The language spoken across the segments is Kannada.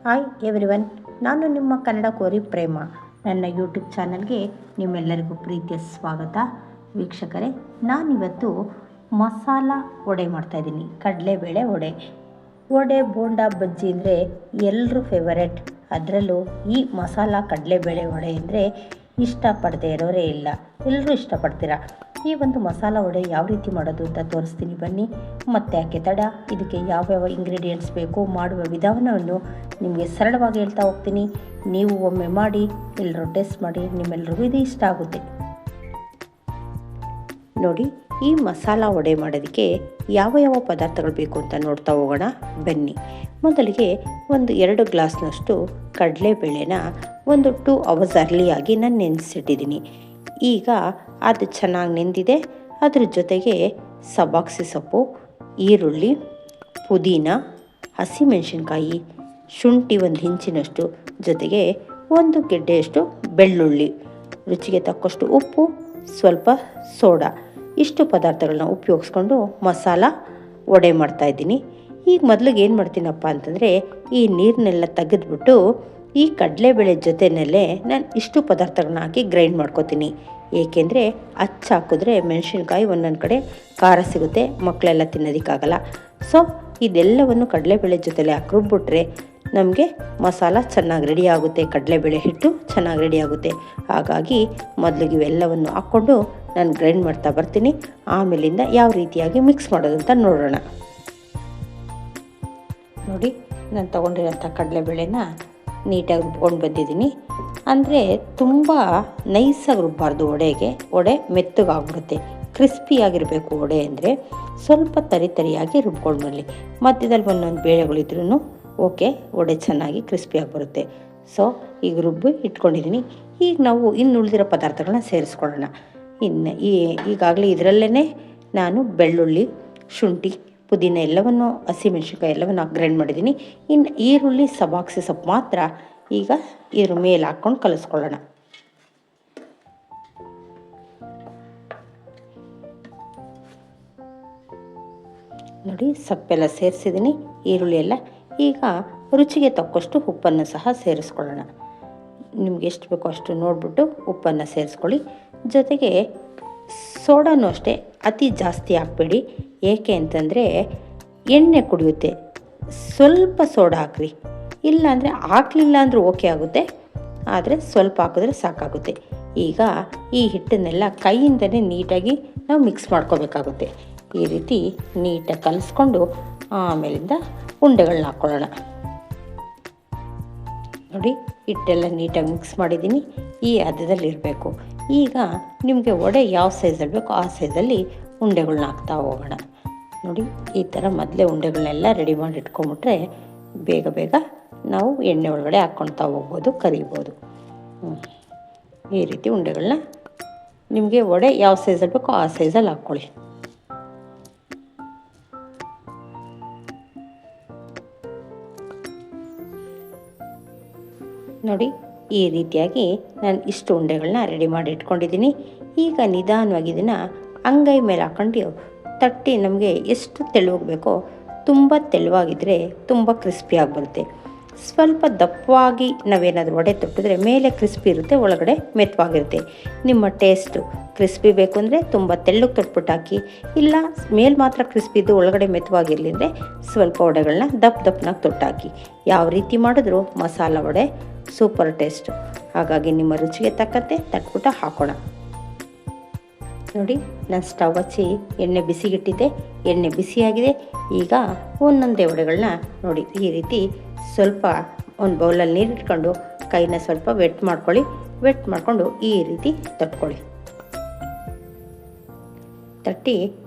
ಹಾಯ್ ಎವ್ರಿವನ್, ನಾನು ನಿಮ್ಮ ಕನ್ನಡ ಕೋರಿ ಪ್ರೇಮ. ನನ್ನ ಯೂಟ್ಯೂಬ್ ಚಾನಲ್ಗೆ ನಿಮ್ಮೆಲ್ಲರಿಗೂ ಪ್ರೀತಿಯ ಸ್ವಾಗತ. ವೀಕ್ಷಕರೇ, ನಾನಿವತ್ತು ಮಸಾಲ ವಡೆ ಮಾಡ್ತಾಯಿದ್ದೀನಿ. ಕಡಲೆಬೇಳೆ ವಡೆ. ವಡೆ, ಬೋಂಡ, ಬಜ್ಜಿ ಅಂದರೆ ಎಲ್ಲರೂ ಫೇವರೆಟ್. ಅದರಲ್ಲೂ ಈ ಮಸಾಲ ಕಡಲೆಬೇಳೆ ವಡೆ ಅಂದರೆ ಇಷ್ಟಪಡದೇ ಇರೋರೇ ಇಲ್ಲ. ಎಲ್ಲರೂ ಇಷ್ಟಪಡ್ತೀರ. ಈ ಒಂದು ಮಸಾಲ ವಡೆ ಯಾವ ರೀತಿ ಮಾಡೋದು ಅಂತ ತೋರಿಸ್ತೀನಿ, ಬನ್ನಿ. ಮತ್ತೆ ಯಾಕೆ ತಡ, ಇದಕ್ಕೆ ಯಾವ್ಯಾವ ಇಂಗ್ರೀಡಿಯೆಂಟ್ಸ್ ಬೇಕು, ಮಾಡುವ ವಿಧಾನವನ್ನು ನಿಮಗೆ ಸರಳವಾಗಿ ಹೇಳ್ತಾ ಹೋಗ್ತೀನಿ. ನೀವು ಒಮ್ಮೆ ಮಾಡಿ, ಎಲ್ಲರೂ ಟೇಸ್ಟ್ ಮಾಡಿ, ನಿಮ್ಮೆಲ್ರಿಗೂ ಇದು ಇಷ್ಟ ಆಗುತ್ತೆ. ನೋಡಿ, ಈ ಮಸಾಲ ವಡೆ ಮಾಡೋದಕ್ಕೆ ಯಾವ ಯಾವ ಪದಾರ್ಥಗಳು ಬೇಕು ಅಂತ ನೋಡ್ತಾ ಹೋಗೋಣ, ಬನ್ನಿ. ಮೊದಲಿಗೆ ಒಂದು 2 ಗ್ಲಾಸ್ನಷ್ಟು ಕಡಲೆಬೇಳೆನ ಒಂದು 2 ಅವರ್ಸ್ ಅರ್ಲಿಯಾಗಿ ನಾನು ನೆನೆಸಿಟ್ಟಿದ್ದೀನಿ. ಈಗ ಅದು ಚೆನ್ನಾಗಿ ನೆಂದಿದೆ. ಅದ್ರ ಜೊತೆಗೆ ಸಬ್ಬಾಕ್ಸಿ ಸೊಪ್ಪು, ಈರುಳ್ಳಿ, ಪುದೀನ, ಹಸಿಮೆಣಸಿನ್ಕಾಯಿ, ಶುಂಠಿ 1 ಇಂಚಿನಷ್ಟು, ಜೊತೆಗೆ 1 ಗೆಡ್ಡೆಯಷ್ಟು ಬೆಳ್ಳುಳ್ಳಿ, ರುಚಿಗೆ ತಕ್ಕಷ್ಟು ಉಪ್ಪು, ಸ್ವಲ್ಪ ಸೋಡಾ, ಇಷ್ಟು ಪದಾರ್ಥಗಳನ್ನ ಉಪಯೋಗಿಸ್ಕೊಂಡು ಮಸಾಲ ವಡೆ ಮಾಡ್ತಾಯಿದ್ದೀನಿ. ಈಗ ಮೊದಲಿಗೆ ಏನು ಮಾಡ್ತೀನಪ್ಪ ಅಂತಂದರೆ, ಈ ನೀರನ್ನೆಲ್ಲ ತೆಗೆದ್ಬಿಟ್ಟು ಈ ಕಡಲೆಬೇಳೆ ಜೊತೆಯಲ್ಲೇ ನಾನು ಇಷ್ಟು ಪದಾರ್ಥಗಳನ್ನ ಹಾಕಿ ಗ್ರೈಂಡ್ ಮಾಡ್ಕೊತೀನಿ. ಏಕೆಂದರೆ ಹಾಕಿದ್ರೆ ಮೆಣಸಿನ್ಕಾಯಿ ಒಂದೊಂದು ಕಡೆ ಖಾರ ಸಿಗುತ್ತೆ, ಮಕ್ಕಳೆಲ್ಲ ತಿನ್ನೋದಕ್ಕಾಗಲ್ಲ. ಸೊ ಇದೆಲ್ಲವನ್ನು ಕಡಲೆಬೇಳೆ ಜೊತೆಲೆ ಹಾಕಿ ರುಬ್ಬಿಟ್ರೆ ನಮಗೆ ಮಸಾಲ ಚೆನ್ನಾಗಿ ರೆಡಿ ಆಗುತ್ತೆ, ಕಡಲೆಬೇಳೆ ಹಿಟ್ಟು ಚೆನ್ನಾಗಿ ರೆಡಿ ಆಗುತ್ತೆ. ಹಾಗಾಗಿ ಮೊದಲಿಗೆ ಇವೆಲ್ಲವನ್ನು ಹಾಕ್ಕೊಂಡು ನಾನು ಗ್ರೈಂಡ್ ಮಾಡ್ತಾ ಬರ್ತೀನಿ. ಆಮೇಲಿಂದ ಯಾವ ರೀತಿಯಾಗಿ ಮಿಕ್ಸ್ ಮಾಡೋದು ಅಂತ ನೋಡೋಣ. ನೋಡಿ, ನಾನು ತೊಗೊಂಡಿರೋಂಥ ಕಡಲೆಬೇಳೆನ ನೀಟಾಗಿ ರುಬ್ಕೊಂಡು ಬಂದಿದ್ದೀನಿ. ಅಂದರೆ ತುಂಬ ನೈಸಾಗಿ ರುಬ್ಬಾರ್ದು ವಡೆಗೆ. ವಡೆ ಮೆತ್ತಗಾಗ್ಬಿಡುತ್ತೆ. ಕ್ರಿಸ್ಪಿಯಾಗಿರಬೇಕು ವಡೆ ಅಂದರೆ. ಸ್ವಲ್ಪ ತರಿಯಾಗಿ ರುಬ್ಕೊಂಡು ಬರಲಿ. ಮಧ್ಯದಲ್ಲಿ ಒಂದೊಂದು ಬೇಳೆಗಳಿದ್ರೂ ಓಕೆ, ವಡೆ ಚೆನ್ನಾಗಿ ಕ್ರಿಸ್ಪಿಯಾಗಿ ಬರುತ್ತೆ. ಸೊ ಈಗ ರುಬ್ಬಿ ಇಟ್ಕೊಂಡಿದ್ದೀನಿ. ಈಗ ನಾವು ಇನ್ನು ಉಳಿದಿರೋ ಪದಾರ್ಥಗಳನ್ನ ಸೇರಿಸ್ಕೊಳ್ಳೋಣ. ಈಗಾಗಲೇ ಇದರಲ್ಲೇ ನಾನು ಬೆಳ್ಳುಳ್ಳಿ, ಶುಂಠಿ, ಪುದೀನ ಎಲ್ಲವನ್ನು, ಹಸಿಮೆಣಸಿನ್ಕಾಯಿ ಎಲ್ಲವನ್ನು ಗ್ರೈಂಡ್ ಮಾಡಿದ್ದೀನಿ. ಇನ್ನು ಈರುಳ್ಳಿ, ಸಬ್ಬಾಕ್ಸಿ ಸೊಪ್ಪು ಮಾತ್ರ ಈಗ ಇದ್ರ ಮೇಲೆ ಹಾಕ್ಕೊಂಡು ಕಲಿಸ್ಕೊಳ್ಳೋಣ. ನೋಡಿ, ಸೊಪ್ಪೆಲ್ಲ ಸೇರಿಸಿದ್ದೀನಿ, ಈರುಳ್ಳಿ ಎಲ್ಲ. ಈಗ ರುಚಿಗೆ ತಕ್ಕಷ್ಟು ಉಪ್ಪನ್ನು ಸಹ ಸೇರಿಸ್ಕೊಳ್ಳೋಣ. ನಿಮ್ಗೆ ಎಷ್ಟು ಬೇಕೋ ಅಷ್ಟು ನೋಡಿಬಿಟ್ಟು ಉಪ್ಪನ್ನು ಸೇರಿಸ್ಕೊಳ್ಳಿ. ಜೊತೆಗೆ ಸೋಡಾನು ಅಷ್ಟೇ ಅತಿ ಜಾಸ್ತಿ ಹಾಕಬೇಡಿ. ಏಕೆ ಅಂತಂದರೆ ಎಣ್ಣೆ ಕುಡಿಯುತ್ತೆ. ಸ್ವಲ್ಪ ಸೋಡಾ ಹಾಕ್ರಿ. ಇಲ್ಲಾಂದರೆ ಹಾಕಲಿಲ್ಲ ಅಂದರೂ ಓಕೆ ಆಗುತ್ತೆ, ಆದರೆ ಸ್ವಲ್ಪ ಹಾಕಿದ್ರೆ ಸಾಕಾಗುತ್ತೆ. ಈಗ ಈ ಹಿಟ್ಟನ್ನೆಲ್ಲ ಕೈಯಿಂದಲೇ ನೀಟಾಗಿ ನಾವು ಮಿಕ್ಸ್ ಮಾಡ್ಕೋಬೇಕಾಗುತ್ತೆ. ಈ ರೀತಿ ನೀಟಾಗಿ ಕಲಿಸ್ಕೊಂಡು ಆಮೇಲಿಂದ ಉಂಡೆಗಳನ್ನ ಹಾಕ್ಕೊಳ್ಳೋಣ. ನೋಡಿ, ಹಿಟ್ಟೆಲ್ಲ ನೀಟಾಗಿ ಮಿಕ್ಸ್ ಮಾಡಿದ್ದೀನಿ. ಈ ಹದದಲ್ಲಿರಬೇಕು. ಈಗ ನಿಮಗೆ ವಡೆ ಯಾವ ಸೈಜಲ್ಲಿ ಬೇಕೋ ಆ ಸೈಜಲ್ಲಿ ಉಂಡೆಗಳನ್ನ ಹಾಕ್ತಾ ಹೋಗೋಣ. ನೋಡಿ, ಈ ಥರ ಮೊದಲೇ ಉಂಡೆಗಳನ್ನೆಲ್ಲ ರೆಡಿ ಮಾಡಿ ಇಟ್ಕೊಂಬಿಟ್ರೆ ಬೇಗ ಬೇಗ ನಾವು ಎಣ್ಣೆ ಒಳಗಡೆ ಹಾಕ್ಕೊಳ್ತಾ ಹೋಗ್ಬೋದು, ಕರಿಬೋದು. ಈ ರೀತಿ ಉಂಡೆಗಳನ್ನ ನಿಮಗೆ ವಡೆ ಯಾವ ಸೈಜಲ್ಲಿ ಬೇಕೋ ಆ ಸೈಜಲ್ಲಿ ಹಾಕ್ಕೊಳ್ಳಿ. ನೋಡಿ, ಈ ರೀತಿಯಾಗಿ ನಾನು ಇಷ್ಟು ಉಂಡೆಗಳನ್ನ ರೆಡಿ ಮಾಡಿ ಇಟ್ಕೊಂಡಿದ್ದೀನಿ. ಈಗ ನಿಧಾನವಾಗಿ ಇದನ್ನು ಅಂಗೈ ಮೇಲೆ ಹಾಕ್ಕೊಂಡು ತಟ್ಟಿ, ನಮಗೆ ಎಷ್ಟು ತೆಳುವಾಗಿ ಬೇಕೋ, ತುಂಬ ತೆಳುವಾಗಿದ್ದರೆ ತುಂಬ ಕ್ರಿಸ್ಪಿಯಾಗಿ ಬರುತ್ತೆ. ಸ್ವಲ್ಪ ದಪ್ಪವಾಗಿ ನಾವೇನಾದರೂ ವಡೆ ತೊಟ್ಟಿದ್ರೆ ಮೇಲೆ ಕ್ರಿಸ್ಪಿ ಇರುತ್ತೆ, ಒಳಗಡೆ ಮೆತ್ತವಾಗಿರುತ್ತೆ. ನಿಮ್ಮ ಟೇಸ್ಟು ಕ್ರಿಸ್ಪಿ ಬೇಕು ಅಂದರೆ ತುಂಬ ತೆಳ್ಳಗೆ ತೊಟ್ಬಿಟ್ಟು ಹಾಕಿ, ಇಲ್ಲ ಮೇಲೆ ಮಾತ್ರ ಕ್ರಿಸ್ಪಿ ಇದ್ದು ಒಳಗಡೆ ಮೆತ್ತವಾಗಿರಲಿ ಅಂದರೆ ಸ್ವಲ್ಪ ವಡೆಗಳನ್ನ ದಪ್ಪನಾಗಿ ತೊಟ್ಟಾಕಿ. ಯಾವ ರೀತಿ ಮಾಡಿದ್ರೂ ಮಸಾಲ ವಡೆ ಸೂಪರ್ ಟೇಸ್ಟು. ಹಾಗಾಗಿ ನಿಮ್ಮ ರುಚಿಗೆ ತಕ್ಕಂತೆ ತಟ್ಬಿಟ್ಟು ಹಾಕೋಣ. ನೋಡಿ, ನಾನು ಸ್ಟವ್ ಹಚ್ಚಿ ಎಣ್ಣೆ ಬಿಸಿಗಿಟ್ಟಿದ್ದೆ. ಎಣ್ಣೆ ಬಿಸಿಯಾಗಿದೆ. ಈಗ ಒಂದೊಂದೇ ವಡೆಗಳನ್ನ ನೋಡಿ ಈ ರೀತಿ ಸ್ವಲ್ಪ ಒಂದು ಬೌಲಲ್ಲಿ ನೀರು ಇಟ್ಕೊಂಡು ಕೈನ ಸ್ವಲ್ಪ ವೆಟ್ ಮಾಡ್ಕೊಳ್ಳಿ. ವೆಟ್ ಮಾಡಿಕೊಂಡು ಈ ರೀತಿ ತಟ್ಕೊಳ್ಳಿ. ತಟ್ಟಿ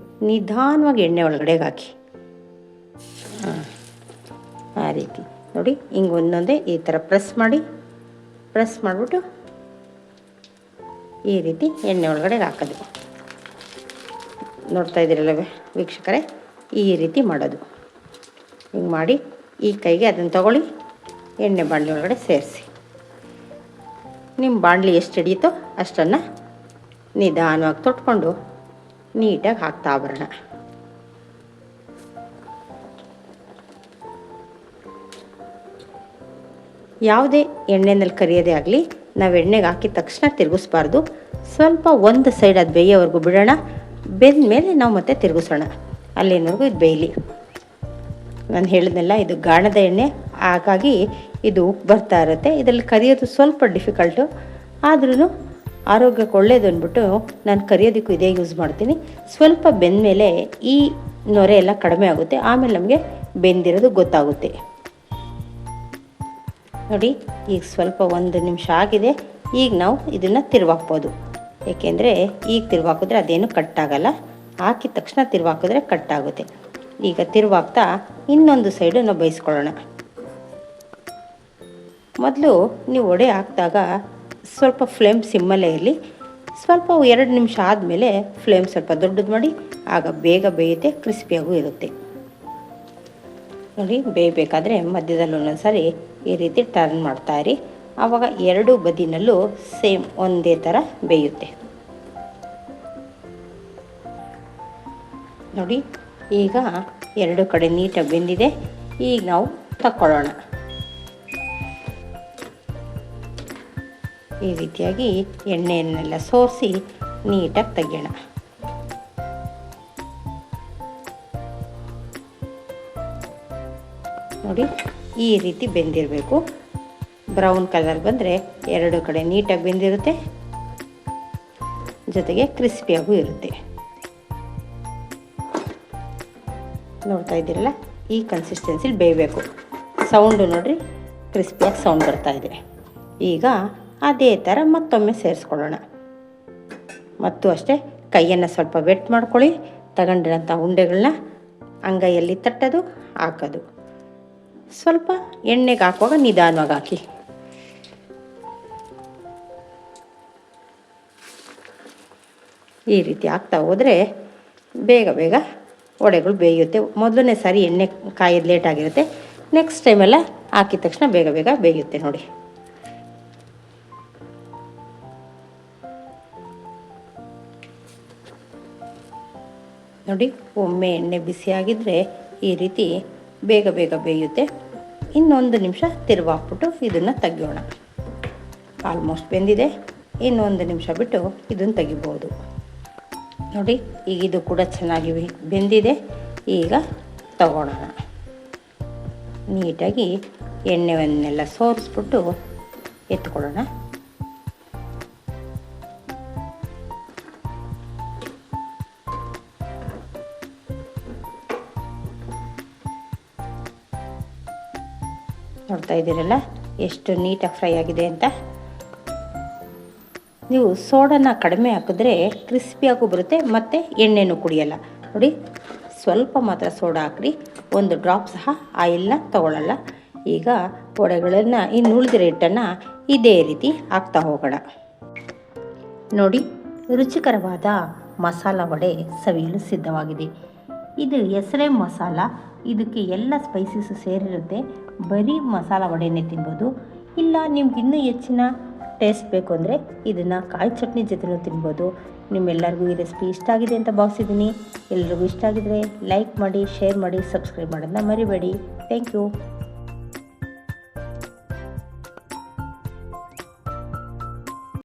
ನಿಧಾನವಾಗಿ ಎಣ್ಣೆ ಒಳಗಡೆಗೆ ಹಾಕಿ. ಆ ರೀತಿ ನೋಡಿ, ಹಿಂಗೆ ಒಂದೊಂದೇ ಈ ಥರ ಪ್ರೆಸ್ ಮಾಡಿಬಿಟ್ಟು ಈ ರೀತಿ ಎಣ್ಣೆ ಒಳಗಡೆ ಹಾಕೋದು. ನೋಡ್ತಾ ಇದ್ದೀರಲ್ಲ ವೀಕ್ಷಕರೇ, ಈ ರೀತಿ ಮಾಡೋದು. ಹಿಂಗೆ ಮಾಡಿ ಈ ಕೈಗೆ ಅದನ್ನು ತಗೊಳ್ಳಿ, ಎಣ್ಣೆ ಬಾಣಲಿ ಒಳಗಡೆ ಸೇರಿಸಿ. ನಿಮ್ಮ ಬಾಣಲಿ ಎಷ್ಟು ಹಿಡಿಯುತ್ತೋ ಅಷ್ಟನ್ನು ನಿಧಾನವಾಗಿ ತೊಟ್ಕೊಂಡು ನೀಟಾಗಿ ಹಾಕ್ತಾ ಬರೋಣ. ಯಾವುದೇ ಎಣ್ಣೆನಲ್ಲಿ ಕರಿಯೋದೇ ಆಗಲಿ ನಾವು ಎಣ್ಣೆಗೆ ಹಾಕಿದ ತಕ್ಷಣ ತಿರುಗಿಸ್ಬಾರ್ದು. ಸ್ವಲ್ಪ ಒಂದು ಸೈಡ್ ಅದು ಬೇಯೋವರೆಗೂ ಬಿಡೋಣ. ಬೆಂದ ಮೇಲೆ ನಾವು ಮತ್ತೆ ತಿರುಗಿಸೋಣ. ಅಲ್ಲಿನವರೆಗೂ ಇದು ಬೇಯಲಿ. ನಾನು ಹೇಳಿದ್ನಲ್ಲ, ಇದು ಗಾಣದ ಎಣ್ಣೆ, ಹಾಗಾಗಿ ಇದು ಉಪ್ಪು ಬರ್ತಾ ಇರುತ್ತೆ. ಇದರಲ್ಲಿ ಕರಿಯೋದು ಸ್ವಲ್ಪ ಡಿಫಿಕಲ್ಟು, ಆದ್ರೂ ಆರೋಗ್ಯಕ್ಕೆ ಒಳ್ಳೇದು ಅಂದ್ಬಿಟ್ಟು ನಾನು ಕರಿಯೋದಕ್ಕೂ ಇದೇ ಯೂಸ್ ಮಾಡ್ತೀನಿ. ಸ್ವಲ್ಪ ಬೆಂದ ಮೇಲೆ ಈ ನೊರೆ ಎಲ್ಲ ಕಡಿಮೆ ಆಗುತ್ತೆ. ಆಮೇಲೆ ನಮಗೆ ಬೆಂದಿರೋದು ಗೊತ್ತಾಗುತ್ತೆ. ನೋಡಿ, ಈಗ ಸ್ವಲ್ಪ 1 ನಿಮಿಷ ಆಗಿದೆ. ಈಗ ನಾವು ಇದನ್ನು ತಿರುವಾಕ್ಬೋದು. ಏಕೆಂದರೆ ಈಗ ತಿರುವಾಕಿದ್ರೆ ಅದೇನು ಕಟ್ಟಾಗಲ್ಲ. ಹಾಕಿದ ತಕ್ಷಣ ತಿರುವಾಕಿದ್ರೆ ಕಟ್ಟಾಗುತ್ತೆ. ಈಗ ತಿರುವಾಗ್ತಾ ಇನ್ನೊಂದು ಸೈಡು ನಾವು ಬೇಯಿಸ್ಕೊಳ್ಳೋಣ. ಮೊದಲು ನೀವು ವಡೆ ಹಾಕಿದಾಗ ಸ್ವಲ್ಪ ಫ್ಲೇಮ್ ಸಿಮ್ಮಲ್ಲೇ ಇರಲಿ. ಸ್ವಲ್ಪ 2 ನಿಮಿಷ ಆದಮೇಲೆ ಫ್ಲೇಮ್ ಸ್ವಲ್ಪ ದೊಡ್ಡದು ಮಾಡಿ, ಆಗ ಬೇಗ ಬೇಯುತ್ತೆ, ಕ್ರಿಸ್ಪಿಯಾಗೂ ಇರುತ್ತೆ. ನೋಡಿ, ಬೇಯಬೇಕಾದ್ರೆ ಮಧ್ಯದಲ್ಲಿ ಒಂದೊಂದ್ಸರಿ ಈ ರೀತಿ ಟರ್ನ್ ಮಾಡ್ತಾಯಿರಿ. ಆವಾಗ 2 ಬದಿನಲ್ಲೂ ಸೇಮ್ ಒಂದೇ ಥರ ಬೇಯುತ್ತೆ. ನೋಡಿ, ಈಗ 2 ಕಡೆ ನೀಟಾಗಿ ಬೆಂದಿದೆ. ಈಗ ನಾವು ತಕ್ಕೊಳ್ಳೋಣ. ಈ ರೀತಿಯಾಗಿ ಎಣ್ಣೆಯನ್ನೆಲ್ಲ ಸೋರಿಸಿ ನೀಟಾಗಿ ತೆಗೆಯೋಣ. ನೋಡಿ, ಈ ರೀತಿ ಬೆಂದಿರಬೇಕು. ಬ್ರೌನ್ ಕಲರ್ ಬಂದರೆ 2 ಕಡೆ ನೀಟಾಗಿ ಬೆಂದಿರುತ್ತೆ, ಜೊತೆಗೆ ಕ್ರಿಸ್ಪಿಯಾಗೂ ಇರುತ್ತೆ. ನೋಡ್ತಾ ಇದ್ದೀರಲ್ಲ, ಈ ಕನ್ಸಿಸ್ಟೆನ್ಸಿಲಿ ಬೇಯಬೇಕು. ಸೌಂಡು ನೋಡಿರಿ, ಕ್ರಿಸ್ಪಿಯಾಗಿ ಸೌಂಡ್ ಬರ್ತಾ ಇದೆ. ಈಗ ಅದೇ ಥರ ಮತ್ತೊಮ್ಮೆ ಸೇರಿಸ್ಕೊಳ್ಳೋಣ. ಮತ್ತು ಅಷ್ಟೇ, ಕೈಯನ್ನು ಸ್ವಲ್ಪ ವೆಟ್ ಮಾಡ್ಕೊಳ್ಳಿ. ತಗೊಂಡಿರೋಂಥ ಉಂಡೆಗಳನ್ನ ಅಂಗೈಯಲ್ಲಿ ತಟ್ಟೋದು, ಹಾಕೋದು. ಸ್ವಲ್ಪ ಎಣ್ಣೆಗೆ ಹಾಕುವಾಗ ನಿಧಾನವಾಗಿ ಹಾಕಿ. ಈ ರೀತಿ ಹಾಕ್ತಾ ಹೋದರೆ ಬೇಗ ಬೇಗ ವಡೆಗಳು ಬೇಯುತ್ತೆ. ಮೊದಲನೇ ಸಾರಿ ಎಣ್ಣೆ ಕಾಯೋದು ಲೇಟಾಗಿರುತ್ತೆ. ನೆಕ್ಸ್ಟ್ ಟೈಮೆಲ್ಲ ಹಾಕಿದ ತಕ್ಷಣ ಬೇಗ ಬೇಗ ಬೇಯುತ್ತೆ. ನೋಡಿ, ನೋಡಿ, ಒಮ್ಮೆ ಎಣ್ಣೆ ಬಿಸಿಯಾಗಿದ್ದರೆ ಈ ರೀತಿ ಬೇಗ ಬೇಗ ಬೇಯುತ್ತೆ. ಇನ್ನೊಂದು ನಿಮಿಷ ತಿರುವಾಕ್ಬಿಟ್ಟು ಇದನ್ನು ತೆಗಿಯೋಣ. ಆಲ್ಮೋಸ್ಟ್ ಬೆಂದಿದೆ. ಇನ್ನೊಂದು ನಿಮಿಷ ಬಿಟ್ಟು ಇದನ್ನು ತೆಗಿಬೋದು. ನೋಡಿ, ಈಗ ಇದು ಕೂಡ ಚೆನ್ನಾಗಿ ಬೆಂದಿದೆ. ಈಗ ತಗೊಳ್ಳೋಣ. ನೀಟಾಗಿ ಎಣ್ಣೆಯನ್ನೆಲ್ಲ ಸೋರಿಸ್ಬಿಟ್ಟು ಎತ್ಕೊಳ್ಳೋಣ. ನೋಡ್ತಾ ಇದ್ದೀರಲ್ಲ ಎಷ್ಟು ನೀಟಾಗಿ ಫ್ರೈ ಆಗಿದೆ ಅಂತ. ನೀವು ಸೋಡಾನ ಕಡಿಮೆ ಹಾಕಿದ್ರೆ ಕ್ರಿಸ್ಪಿಯಾಗೂ ಬರುತ್ತೆ ಮತ್ತು ಎಣ್ಣೆನೂ ಕುಡಿಯಲ್ಲ. ನೋಡಿ, ಸ್ವಲ್ಪ ಮಾತ್ರ ಸೋಡಾ ಹಾಕ್ರಿ, 1 ಡ್ರಾಪ್ ಸಹ ಆಯಿಲ್ನ ತಗೊಳ್ಳಲ್ಲ. ಈಗ ವಡೆಗಳನ್ನು ಇನ್ನು ಉಳಿದಿರೋ ಹಿಟ್ಟನ್ನು ಇದೇ ರೀತಿ ಹಾಕ್ತಾ ಹೋಗೋಣ. ನೋಡಿ, ರುಚಿಕರವಾದ ಮಸಾಲ ವಡೆ ಸವಿಯಲು ಸಿದ್ಧವಾಗಿದೆ. ಇದು ಹೆಸರೇ ಮಸಾಲ, ಇದಕ್ಕೆ ಎಲ್ಲ ಸ್ಪೈಸಸ್ಸು ಸೇರಿರುತ್ತೆ. ಬರೀ ಮಸಾಲ ವಡೆನೇ ತಿನ್ಬೋದು. ಇಲ್ಲ ನಿಮ್ಗೆ ಇನ್ನೂ ಹೆಚ್ಚಿನ ಟೇಸ್ಟ್ ಬೇಕು ಅಂದರೆ ಇದನ್ನು ಕಾಯಿ ಚಟ್ನಿ ಜೊತೆನೂ ತಿನ್ಬೋದು. ನಿಮ್ಮೆಲ್ಲರಿಗೂ ಈ ರೆಸಿಪಿ ಇಷ್ಟ ಆಗಿದೆ ಅಂತ ಭಾವಿಸಿದ್ದೀನಿ. ಎಲ್ಲರಿಗೂ ಇಷ್ಟ ಆಗಿದರೆ ಲೈಕ್ ಮಾಡಿ, ಶೇರ್ ಮಾಡಿ, ಸಬ್ಸ್ಕ್ರೈಬ್ ಮಾಡೋದನ್ನ ಮರಿಬೇಡಿ. Thank you.